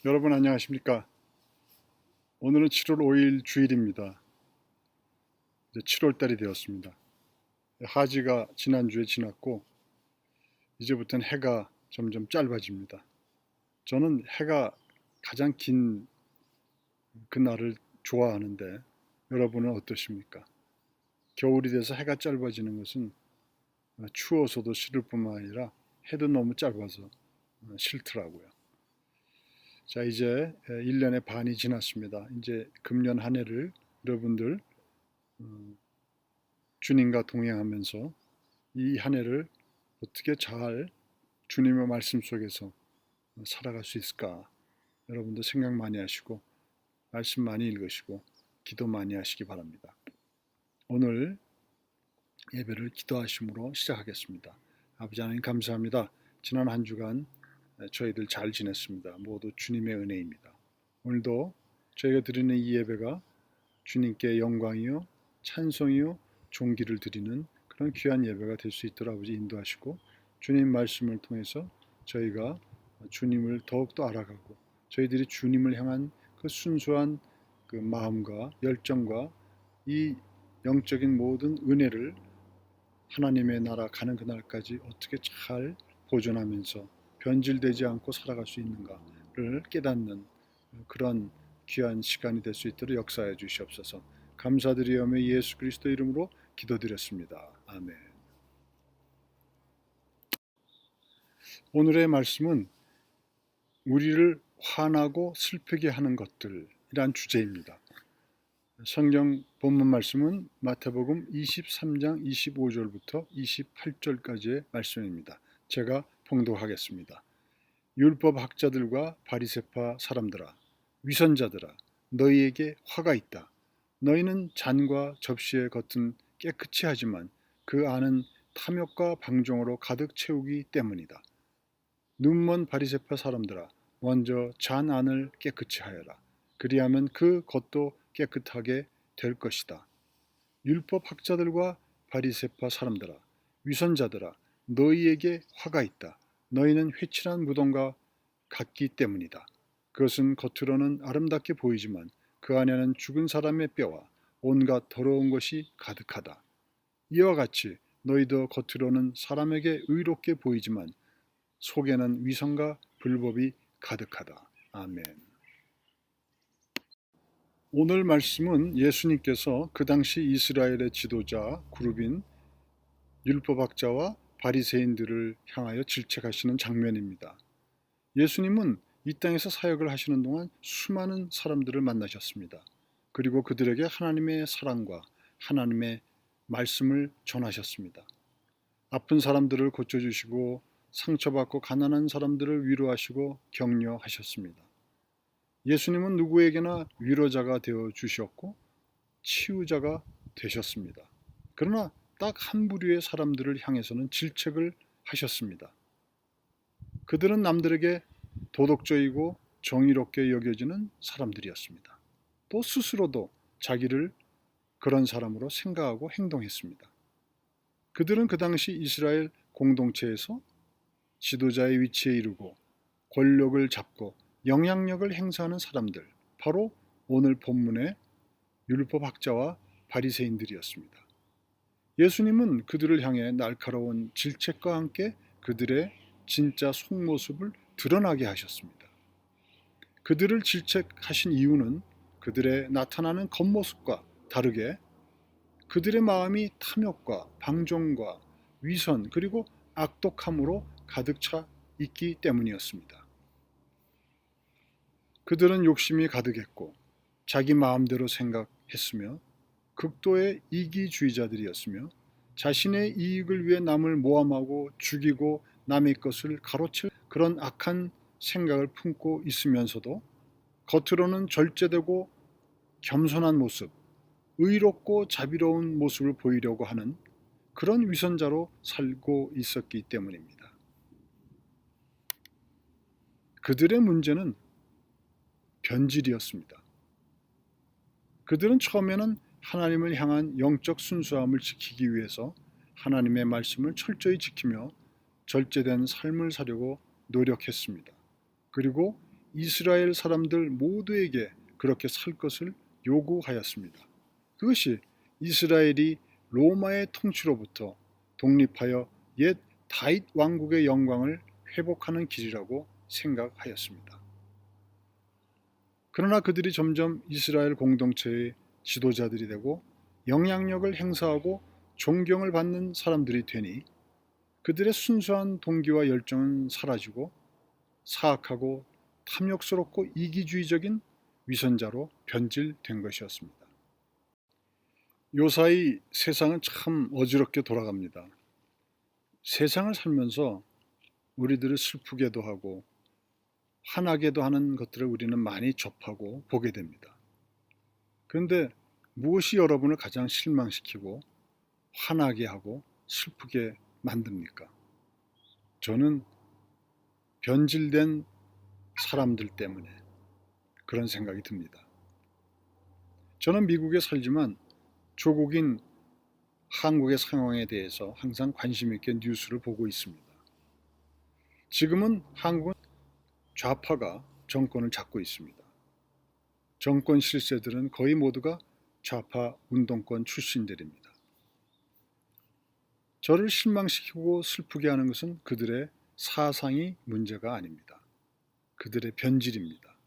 여러분 안녕하십니까? 오늘은 7월 5일 주일입니다. 이제 7월 달이 되었습니다. 하지가 지난주에 지났고 이제부터는 해가 점점 짧아집니다. 저는 해가 가장 긴 그날을 좋아하는데 여러분은 어떠십니까? 겨울이 돼서 해가 짧아지는 것은 추워서도 싫을 뿐만 아니라 해도 너무 짧아서 싫더라고요. 자, 이제 1년의 반이 지났습니다. 이제 금년 한 해를 여러분들 주님과 동행하면서 이 한 해를 어떻게 잘 주님의 말씀 속에서 살아갈 수 있을까? 여러분도 생각 많이 하시고 말씀 많이 읽으시고 기도 많이 하시기 바랍니다. 오늘 예배를 기도하심으로 시작하겠습니다. 아버지 하나님 감사합니다. 지난 한 주간 저희들 잘 지냈습니다. 모두 주님의 은혜입니다. 오늘도 저희가 드리는 이 예배가 주님께 영광이요 찬송이요 존귀를 드리는 그런 귀한 예배가 될 수 있도록 아버지 인도하시고 주님 말씀을 통해서 저희가 주님을 더욱더 알아가고 저희들이 주님을 향한 그 순수한 그 마음과 열정과 이 영적인 모든 은혜를 하나님의 나라 가는 그날까지 어떻게 잘 보존하면서 변질되지 않고 살아갈 수 있는가를 깨닫는 그런 귀한 시간이 될 수 있도록 역사해 주시옵소서. 감사드리오며 예수 그리스도 이름으로 기도드렸습니다. 아멘. 오늘의 말씀은 우리를 화나고 슬프게 하는 것들이란 주제입니다. 성경 본문 말씀은 마태복음 23장 25절부터 28절까지의 말씀입니다. 제가 봉독하겠습니다. 율법 학자들과 바리새파 사람들아, 위선자들아, 너희에게 화가 있다. 너희는 잔과 접시의 겉은 깨끗이 하지만 그 안은 탐욕과 방종으로 가득 채우기 때문이다. 눈먼 바리새파 사람들아, 먼저 잔 안을 깨끗이 하여라. 그리하면 그 겉도 깨끗하게 될 것이다. 율법 학자들과 바리새파 사람들아, 위선자들아, 너희에게 화가 있다. 너희는 회칠한 무덤과 같기 때문이다. 그것은 겉으로는 아름답게 보이지만 그 안에는 죽은 사람의 뼈와 온갖 더러운 것이 가득하다. 이와 같이 너희도 겉으로는 사람에게 의롭게 보이지만 속에는 위선과 불법이 가득하다. 아멘. 오늘 말씀은 예수님께서 그 당시 이스라엘의 지도자 그룹인 율법학자와 바리새인들을 향하여 질책하시는 장면입니다. 예수님은 이 땅에서 사역을 하시는 동안 수많은 사람들을 만나셨습니다. 그리고 그들에게 하나님의 사랑과 하나님의 말씀을 전하셨습니다. 아픈 사람들을 고쳐주시고 상처받고 가난한 사람들을 위로하시고 격려하셨습니다. 예수님은 누구에게나 위로자가 되어 주셨고 치유자가 되셨습니다. 그러나 딱 한 부류의 사람들을 향해서는 질책을 하셨습니다. 그들은 남들에게 도덕적이고 정의롭게 여겨지는 사람들이었습니다. 또 스스로도 자기를 그런 사람으로 생각하고 행동했습니다. 그들은 그 당시 이스라엘 공동체에서 지도자의 위치에 이르고 권력을 잡고 영향력을 행사하는 사람들, 바로 오늘 본문의 율법학자와 바리새인들이었습니다. 예수님은 그들을 향해 날카로운 질책과 함께 그들의 진짜 속모습을 드러나게 하셨습니다. 그들을 질책하신 이유는 그들의 나타나는 겉모습과 다르게 그들의 마음이 탐욕과 방종과 위선 그리고 악독함으로 가득 차 있기 때문이었습니다. 그들은 욕심이 가득했고 자기 마음대로 생각했으며 극도의 이기주의자들이었으며 자신의 이익을 위해 남을 모함하고 죽이고 남의 것을 가로챌 그런 악한 생각을 품고 있으면서도 겉으로는 절제되고 겸손한 모습, 의롭고 자비로운 모습을 보이려고 하는 그런 위선자로 살고 있었기 때문입니다. 그들의 문제는 변질이었습니다. 그들은 처음에는 하나님을 향한 영적 순수함을 지키기 위해서 하나님의 말씀을 철저히 지키며 절제된 삶을 사려고 노력했습니다. 그리고 이스라엘 사람들 모두에게 그렇게 살 것을 요구하였습니다. 그것이 이스라엘이 로마의 통치로부터 독립하여 옛 다윗 왕국의 영광을 회복하는 길이라고 생각하였습니다. 그러나 그들이 점점 이스라엘 공동체의 지도자들이 되고 영향력을 행사하고 존경을 받는 사람들이 되니 그들의 순수한 동기와 열정은 사라지고 사악하고 탐욕스럽고 이기주의적인 위선자로 변질된 것이었습니다. 요사이 세상은 참 어지럽게 돌아갑니다. 세상을 살면서 우리들을 슬프게도 하고 화나게도 하는 것들을 우리는 많이 접하고 보게 됩니다. 그런데 무엇이 여러분을 가장 실망시키고 화나게 하고 슬프게 만듭니까? 저는 변질된 사람들 때문에 그런 생각이 듭니다. 저는 미국에 살지만 조국인 한국의 상황에 대해서 항상 관심 있게 뉴스를 보고 있습니다. 지금은 한국은 좌파가 정권을 잡고 있습니다. 정권 실세들은 거의 모두가 좌파 운동권 출신들입니다. 저를 실망시키고 슬프게 하는 것은 그들의 사상이 문제가 아닙니다. 그들의 변질입니다.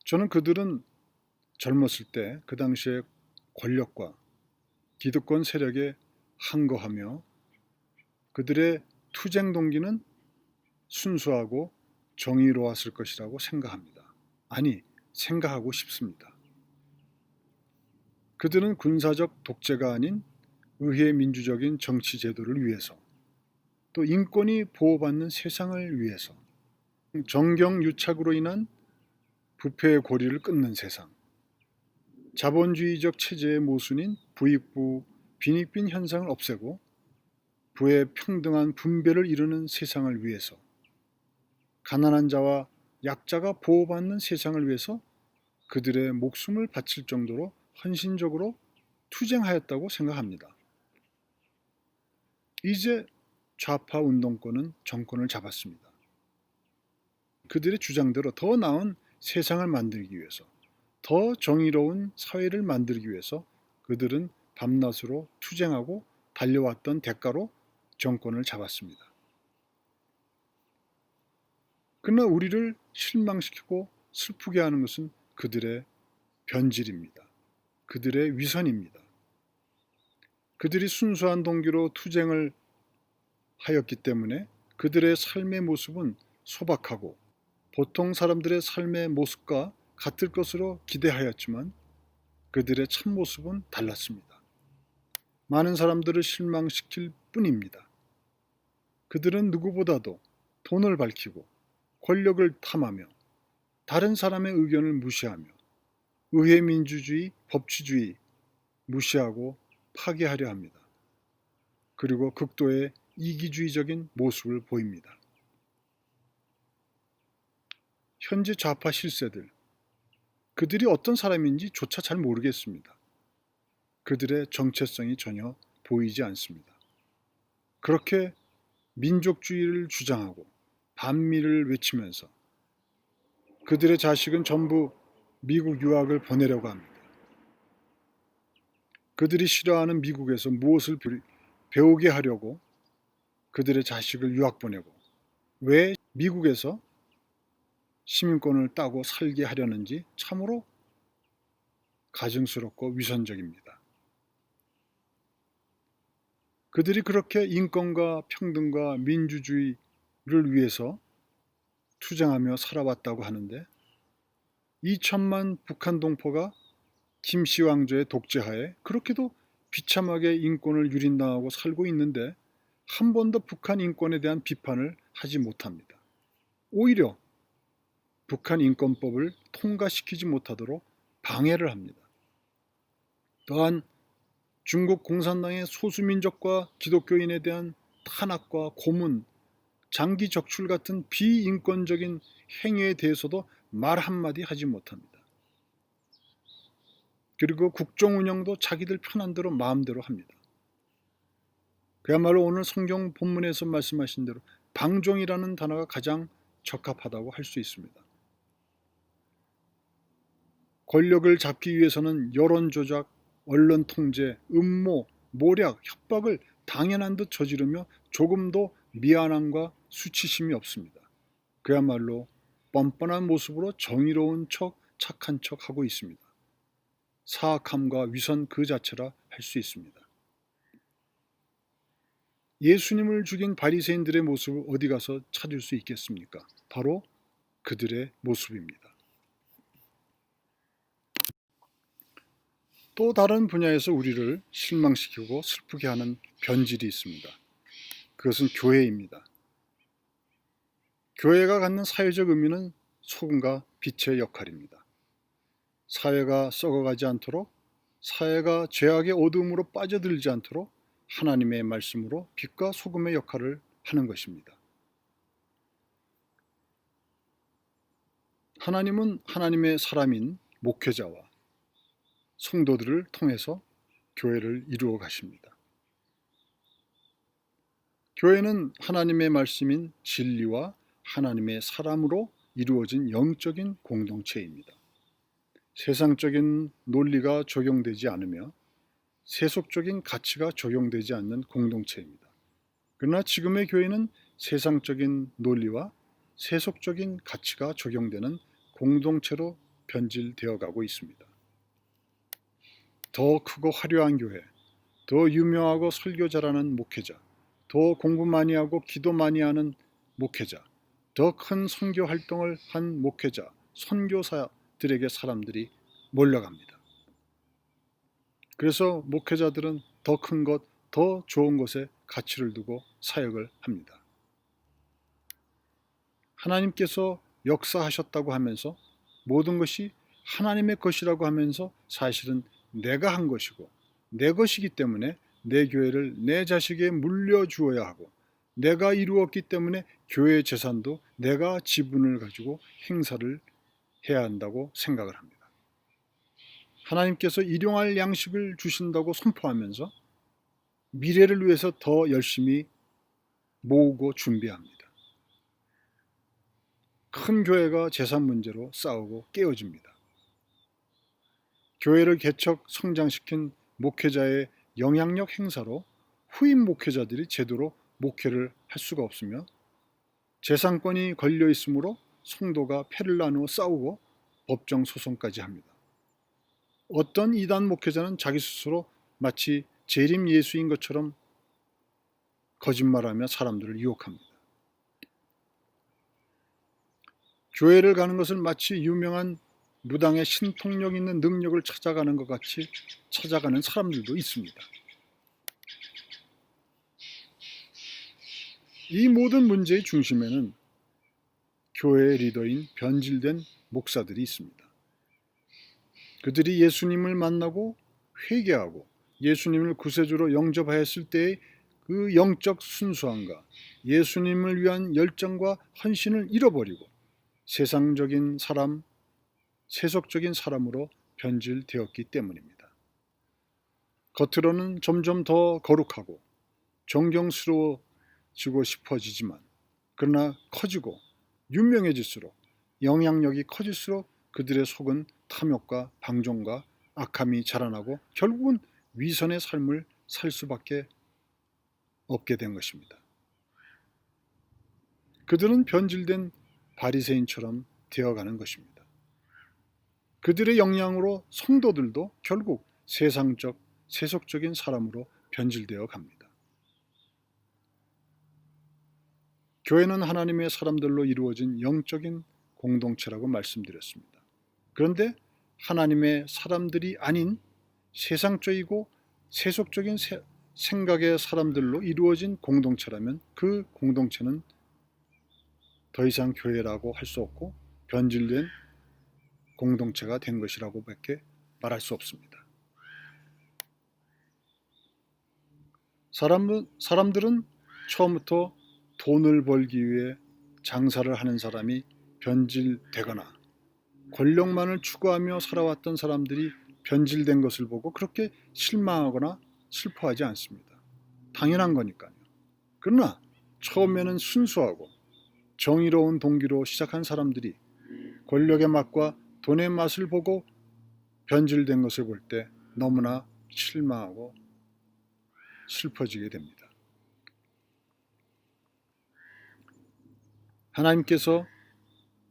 저는 그들은 젊었을 때 그 당시에 권력과 기득권 세력에 항거하며 그들의 투쟁 동기는 순수하고 정의로웠을 것이라고 생각합니다. 아니, 생각하고 싶습니다. 그들은 군사적 독재가 아닌 의회 민주적인 정치 제도를 위해서 또 인권이 보호받는 세상을 위해서 정경유착으로 인한 부패의 고리를 끊는 세상, 자본주의적 체제의 모순인 부익부 빈익빈 현상을 없애고 부의 평등한 분배를 이루는 세상을 위해서 가난한 자와 약자가 보호받는 세상을 위해서 그들의 목숨을 바칠 정도로 헌신적으로 투쟁하였다고 생각합니다. 이제 좌파 운동권은 정권을 잡았습니다. 그들의 주장대로 더 나은 세상을 만들기 위해서, 더 정의로운 사회를 만들기 위해서 그들은 밤낮으로 투쟁하고 달려왔던 대가로 정권을 잡았습니다. 그러나 우리를 실망시키고 슬프게 하는 것은 그들의 변질입니다. 그들의 위선입니다. 그들이 순수한 동기로 투쟁을 하였기 때문에 그들의 삶의 모습은 소박하고 보통 사람들의 삶의 모습과 같을 것으로 기대하였지만 그들의 참모습은 달랐습니다. 많은 사람들을 실망시킬 뿐입니다. 그들은 누구보다도 돈을 밝히고 권력을 탐하며 다른 사람의 의견을 무시하며 의회 민주주의, 법치주의 무시하고 파괴하려 합니다. 그리고 극도의 이기주의적인 모습을 보입니다. 현재 좌파 실세들, 그들이 어떤 사람인지 조차 잘 모르겠습니다. 그들의 정체성이 전혀 보이지 않습니다. 그렇게 민족주의를 주장하고 반미를 외치면서 그들의 자식은 전부 미국 유학을 보내려고 합니다. 그들이 싫어하는 미국에서 무엇을 배우게 하려고 그들의 자식을 유학 보내고 왜 미국에서 시민권을 따고 살게 하려는지 참으로 가증스럽고 위선적입니다. 그들이 그렇게 인권과 평등과 민주주의를 위해서 투쟁하며 살아왔다고 하는데 2천만 북한 동포가 김씨 왕조의 독재하에 그렇게도 비참하게 인권을 유린당하고 살고 있는데 한 번도 북한 인권에 대한 비판을 하지 못합니다. 오히려 북한 인권법을 통과시키지 못하도록 방해를 합니다. 또한 중국 공산당의 소수민족과 기독교인에 대한 탄압과 고문, 장기 적출 같은 비인권적인 행위에 대해서도 말 한마디 하지 못합니다. 그리고 국정 운영도 자기들 편한 대로 마음대로 합니다. 그야말로 오늘 성경 본문에서 말씀하신 대로 방종이라는 단어가 가장 적합하다고 할 수 있습니다. 권력을 잡기 위해서는 여론 조작, 언론 통제, 음모, 모략, 협박을 당연한 듯 저지르며 조금도 미안함과 수치심이 없습니다. 그야말로 뻔뻔한 모습으로 정의로운 척, 착한 척 하고 있습니다. 사악함과 위선 그 자체라 할 수 있습니다. 예수님을 죽인 바리새인들의 모습을 어디 가서 찾을 수 있겠습니까? 바로 그들의 모습입니다. 또 다른 분야에서 우리를 실망시키고 슬프게 하는 변질이 있습니다. 그것은 교회입니다. 교회가 갖는 사회적 의미는 소금과 빛의 역할입니다. 사회가 썩어가지 않도록, 사회가 죄악의 어둠으로 빠져들지 않도록 하나님의 말씀으로 빛과 소금의 역할을 하는 것입니다. 하나님은 하나님의 사람인 목회자와 성도들을 통해서 교회를 이루어 가십니다. 교회는 하나님의 말씀인 진리와 하나님의 사람으로 이루어진 영적인 공동체입니다. 세상적인 논리가 적용되지 않으며 세속적인 가치가 적용되지 않는 공동체입니다. 그러나 지금의 교회는 세상적인 논리와 세속적인 가치가 적용되는 공동체로 변질되어 가고 있습니다. 더 크고 화려한 교회, 더 유명하고 설교 잘하는 목회자, 더 공부 많이 하고 기도 많이 하는 목회자, 더 큰 선교 활동을 한 목회자, 선교사들에게 사람들이 몰려갑니다. 그래서 목회자들은 더 큰 것, 더 좋은 것에 가치를 두고 사역을 합니다. 하나님께서 역사하셨다고 하면서 모든 것이 하나님의 것이라고 하면서 사실은 내가 한 것이고 내 것이기 때문에 내 교회를 내 자식에게 물려주어야 하고 내가 이루었기 때문에 교회 재산도 내가 지분을 가지고 행사를 해야 한다고 생각을 합니다. 하나님께서 일용할 양식을 주신다고 선포하면서 미래를 위해서 더 열심히 모으고 준비합니다. 큰 교회가 재산 문제로 싸우고 깨어집니다. 교회를 개척 성장시킨 목회자의 영향력 행사로 후임 목회자들이 제대로 목회를 할 수가 없으며 재산권이 걸려 있으므로 성도가 패를 나누어 싸우고 법정 소송까지 합니다. 어떤 이단 목회자는 자기 스스로 마치 재림 예수인 것처럼 거짓말하며 사람들을 유혹합니다. 교회를 가는 것을 마치 유명한 무당의 신통력 있는 능력을 찾아가는 것 같이 찾아가는 사람들도 있습니다. 이 모든 문제의 중심에는 교회의 리더인 변질된 목사들이 있습니다. 그들이 예수님을 만나고 회개하고 예수님을 구세주로 영접하였을 때의 그 영적 순수함과 예수님을 위한 열정과 헌신을 잃어버리고 세상적인 사람, 세속적인 사람으로 변질되었기 때문입니다. 겉으로는 점점 더 거룩하고 존경스러워지고 싶어지지만 그러나 커지고 유명해질수록 영향력이 커질수록 그들의 속은 탐욕과 방종과 악함이 자라나고 결국은 위선의 삶을 살 수밖에 없게 된 것입니다. 그들은 변질된 바리새인처럼 되어가는 것입니다. 그들의 영향으로 성도들도 결국 세상적, 세속적인 사람으로 변질되어 갑니다. 교회는 하나님의 사람들로 이루어진 영적인 공동체라고 말씀드렸습니다. 그런데 하나님의 사람들이 아닌 세상적이고 세속적인 생각의 사람들로 이루어진 공동체라면 그 공동체는 더 이상 교회라고 할 수 없고 변질된 공동체가 된 것이라고밖에 말할 수 없습니다. 사람들은 처음부터 돈을 벌기 위해 장사를 하는 사람이 변질되거나 권력만을 추구하며 살아왔던 사람들이 변질된 것을 보고 그렇게 실망하거나 슬퍼하지 않습니다. 당연한 거니까요. 그러나 처음에는 순수하고 정의로운 동기로 시작한 사람들이 권력의 맛과 돈의 맛을 보고 변질된 것을 볼 때 너무나 실망하고 슬퍼지게 됩니다. 하나님께서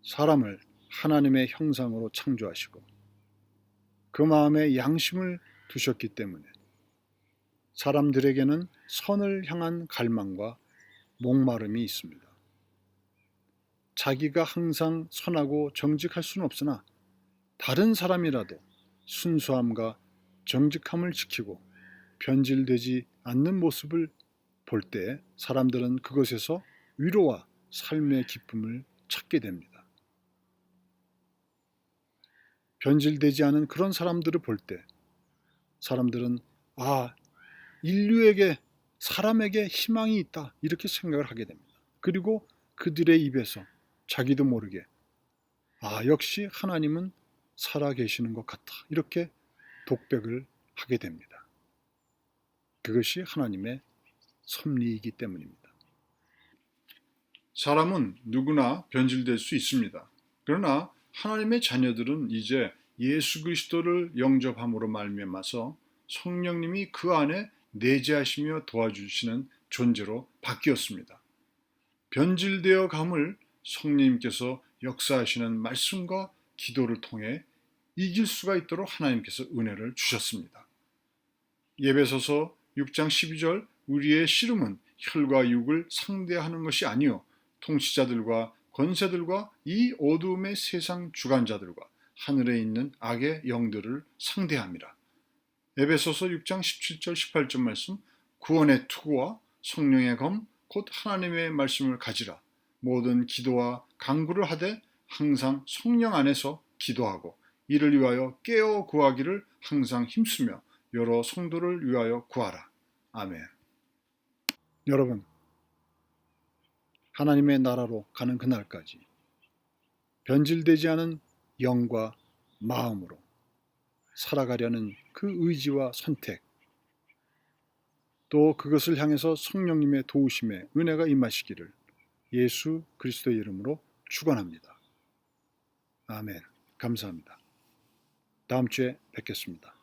사람을 하나님의 형상으로 창조하시고 그 마음에 양심을 두셨기 때문에 사람들에게는 선을 향한 갈망과 목마름이 있습니다. 자기가 항상 선하고 정직할 수는 없으나 다른 사람이라도 순수함과 정직함을 지키고 변질되지 않는 모습을 볼 때 사람들은 그것에서 위로와 삶의 기쁨을 찾게 됩니다. 변질되지 않은 그런 사람들을 볼 때 사람들은 인류에게 사람에게 희망이 있다 이렇게 생각을 하게 됩니다. 그리고 그들의 입에서 자기도 모르게 역시 하나님은 살아계시는 것 같다 이렇게 독백을 하게 됩니다. 그것이 하나님의 섭리이기 때문입니다. 사람은 누구나 변질될 수 있습니다. 그러나 하나님의 자녀들은 이제 예수 그리스도를 영접함으로 말미암아서 성령님이 그 안에 내재하시며 도와주시는 존재로 바뀌었습니다. 변질되어 감을 성령님께서 역사하시는 말씀과 기도를 통해 이길 수가 있도록 하나님께서 은혜를 주셨습니다. 에베소서 6장 12절 우리의 씨름은 혈과 육을 상대하는 것이 아니요 통치자들과 권세들과 이 어두움의 세상 주관자들과 하늘에 있는 악의 영들을 상대함이라. 에베소서 6장 17절 18절 말씀 구원의 투구와 성령의 검 곧 하나님의 말씀을 가지라. 모든 기도와 간구를 하되 항상 성령 안에서 기도하고 이를 위하여 깨어 구하기를 항상 힘쓰며 여러 성도를 위하여 구하라. 아멘. 여러분, 하나님의 나라로 가는 그날까지 변질되지 않은 영과 마음으로 살아가려는 그 의지와 선택, 또 그것을 향해서 성령님의 도우심에 은혜가 임하시기를 예수 그리스도의 이름으로 축원합니다. 아멘. 감사합니다. 다음 주에 뵙겠습니다.